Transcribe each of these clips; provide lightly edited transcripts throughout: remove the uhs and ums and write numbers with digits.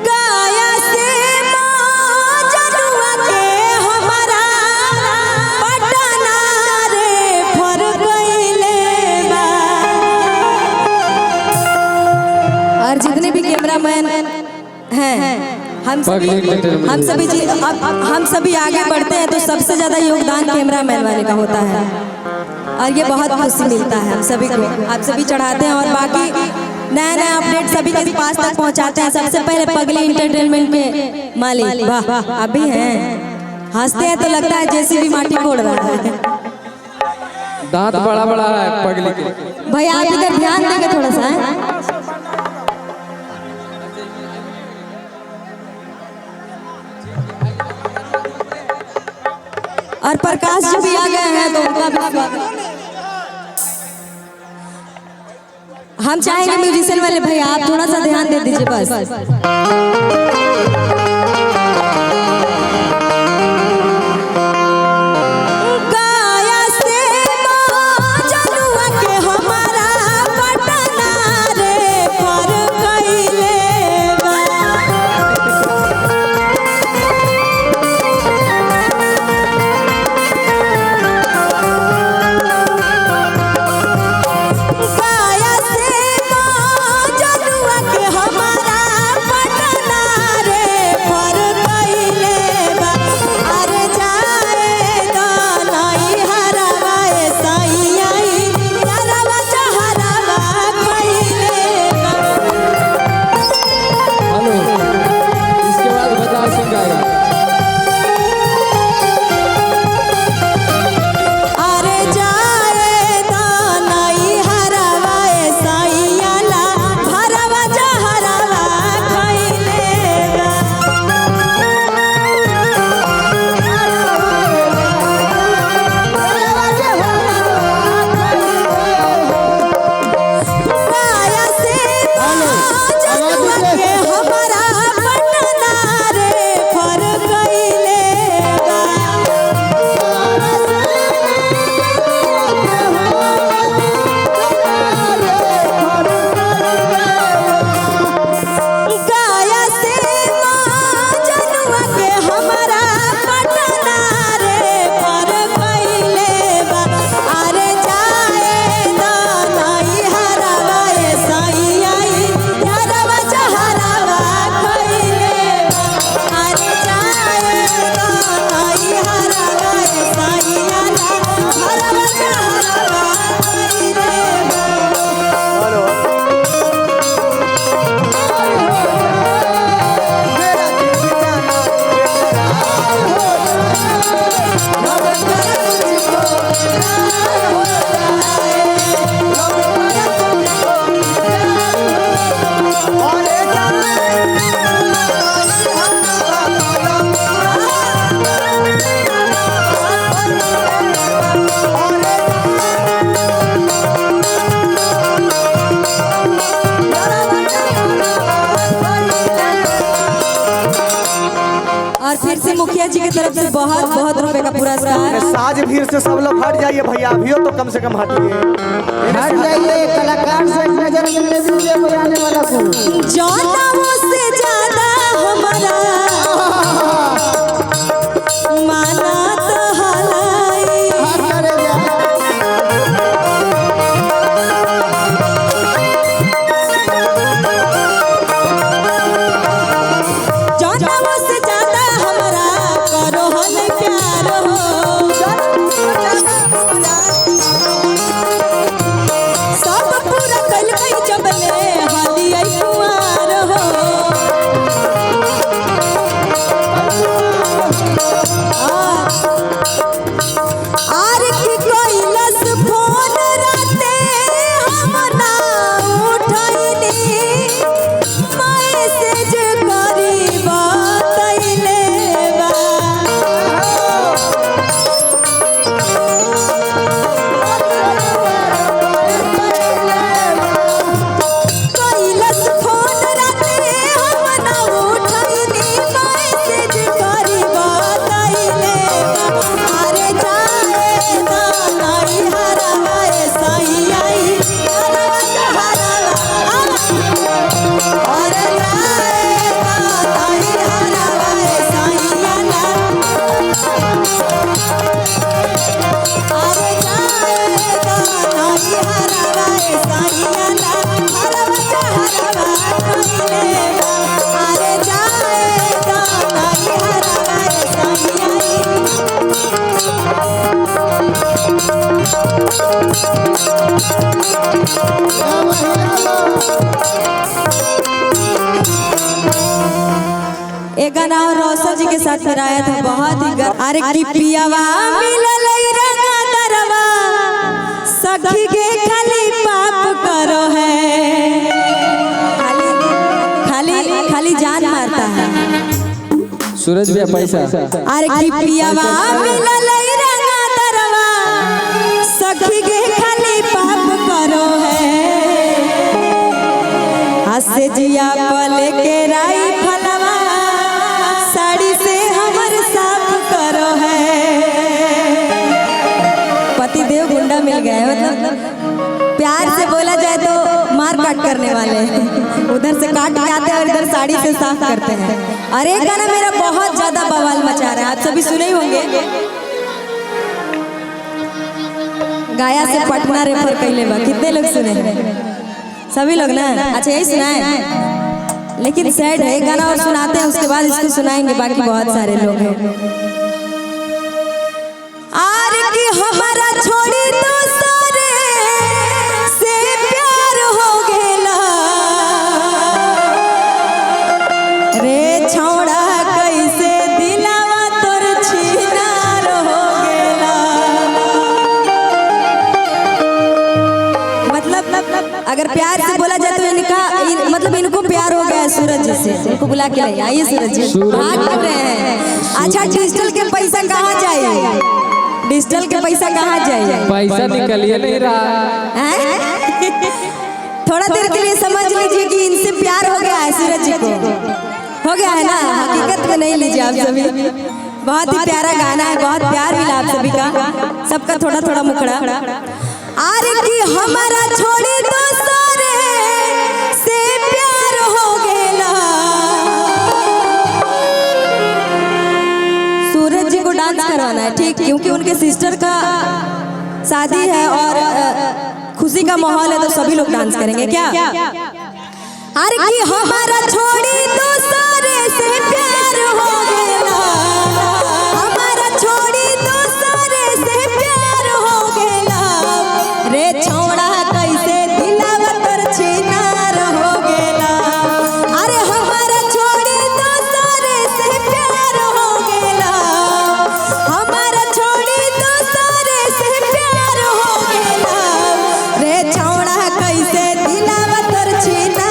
गाया से जनुआ के हमारा पटना रे फर गइले बा। और जितने भी कैमरामैन हैं हम सभी आगे बढ़ते हैं तो सबसे ज्यादा योगदान कैमरामैन वाले का होता है और ये बहुत खुशी मिलता है हम सभी को। आप सभी चढ़ाते हैं और बाकी नया नया अपडेट सभी के पास तक पहुंचाते हैं। सबसे पहले पगली इंटरटेनमेंट के मालिक, वाह आप भी हैं, हंसते हैं तो लगता है जैसे भी माटी फोड़ रहा है। दांत बड़ा बड़ा है पगली के। भाई आप इधर ध्यान देंगे थोड़ा सा। और प्रकाश जी भी आ गए हैं तो उनका भी स्वागत। हम चाहेंगे म्यूजिशियन वाले भैया आप थोड़ा सा ध्यान दे दीजिए बस। और फिर से मुखिया जी की तरफ से बहुत बहुत रुपए का पुरस्कार। साज भीड़ से सब लोग हट जाइए भैया, अभी तो कम से कम हटिए, हट जाइए। कलाकार से नजर मिलने दीजिए बजाने वाला को। जौनाओं से ज्यादा हमारा माना तो हलाई। जौनाओं से ज्यादा हमारा करो हल प्यार हो। सब पूरा कल कई जब ले हाली आई कुमार हो। एक गाना और रोशन जी के साथ फिर आया था, बहुत ही अरे की पियावा मिलल रंगा दरवा सखी के खाली पाप करो है, खाली खाली जान मारता है। सूरज भैया पैसा। अरे की पियावा मिलल रंगा दरवा सखी के खाली पाप करो है, हसे जिया पल के राई फलवा साड़ी से हमर साफ करो है। पति देव गुंडा मिल गए, मतलब प्यार से बोला जाए तो मार काट करने वाले, उधर से काट के आते हैं और इधर साड़ी से साफ करते हैं। और एक गाना मेरा बहुत ज्यादा बवाल मचा रहा है, आप सभी सुने ही होंगे, गाया से पटना रेफर कैले बा, कितने लोग सुने हैं? सभी लोग ना? अच्छा यही सुना है, लेकिन सैड है। एक गाना और सुनाते हैं, उसके बाद इसको सुनाएंगे, बाकी बहुत सारे लोग हैं। आर की हमारा छोड़ी दूसरे से प्यार हो गेला रे छौड़ा कैसे दिलावा तोर छीनार हो गेला। मतलब अगर प्यार से बोला जाए तो मतलब इनको प्यार हो गया है सूरज जी से, इनको बुला के लाइए। आइए सूरज जी, भाग क्यों रहे हैं? अच्छा डिजिटल के पैसा कहाँ जाए? डिजिटल के पैसा कहाँ जाए? पैसा निकलिए नहीं रहा हैं? थोड़ा देर के लिए समझ लीजिए कि इनसे प्यार हो गया है सूरज जी को, हो गया है ना? हकीकत में नहीं लीजिए आप सभी। बहुत ही प्यारा गाना है, बहुत प्यार मिला आप सभी का, सबका थोड़ा थोड़ा मुखड़ा। आरे की हमारा छोड़ी दूसरे से प्यार हो गेला। सूरज जी को डांस करवाना है, ठीक, क्योंकि उनके सिस्टर का शादी है और खुशी का माहौल है तो सभी लोग डांस करेंगे क्या? अरे की हमारा छोड़ी दूसरे से प्यार हो गेला, हमारा छोड़ी दूसरे से प्यार हो गेला रे छौड़ा कैसे दिलावा तोर छीनार हो गेला। अरे हमारा छोड़ी दूसरे से प्यार हो गेला, हमारा छोड़ी दूसरे से प्यार हो गेला रे छौड़ा कैसे दिलावा तोर छीनार।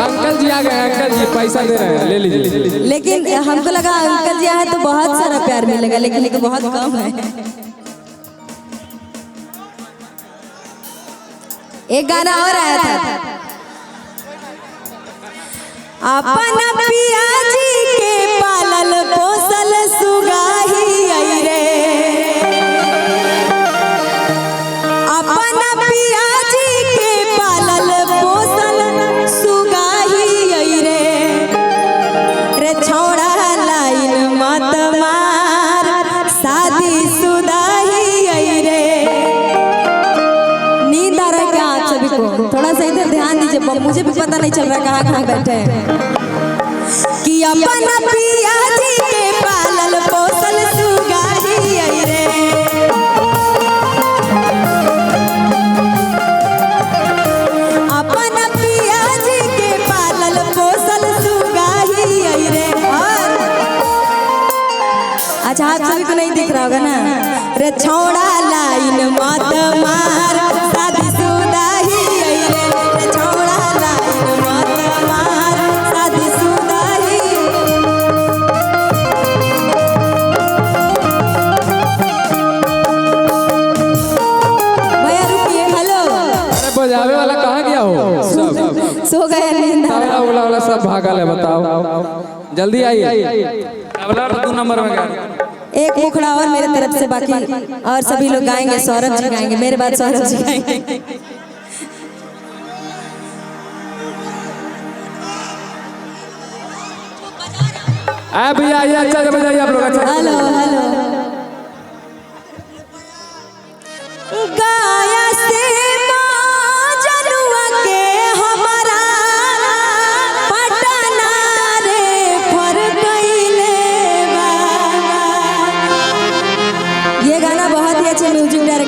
अंकल जी आ गए, अंकल जी पैसा दे रहे हैं, ले लीजिए। लेकिन हमको लगा अंकल जी आए तो बहुत सारा प्यार मिलेगा, लेकिन ये बहुत कम है। एक गाना और आया था, अपना पिया जी के पालल पोसल सुगाही आई रे, अपना पिया जी के पालल पोसल सुगाही आई रे छौड़ा लाइन मत मार शादी सुदाही आई रे। नींद आ रहा है क्या आप सभी को? थोड़ा सा इधर ध्यान दीजिए, मुझे भी पता नहीं चल रहा कहाँ कहाँ बैठे हैं। कि अपना पिया जी के पालल पोसल सुगाही आई रे, अपना पिया जी के पालल पोसल सुगाही आई रे। अच्छा आप सभी को नहीं दिख रहा होगा ना? रे छौड़ा लाइन मत मार शादी सुदाही आई रे छौड़ा लाइन मत मार शादी सुदाही। भैया रुकिए, हेलो। अरे बजावे वाला कहाँ गया हो? सब सो गए, नींद आ रहा है। वाला सब भागा ले, बताओ जल्दी आइए। 2 नंबर में गया। एक मुखड़ा और मेरे तरफ से, बाकी और सभी लोग गाएंगे। सौरभ जी गाएंगे, मेरे बाद सौरभ जी गाएंगे। भैया आइए, अच्छा से बजाइए आप लोग। अच्छा हेलो हेलो। गाया से जनुआ के हमारा पटना रे फर गईले बा। ये गाना बहुत ही अच्छे म्यूजिक डायरेक्टर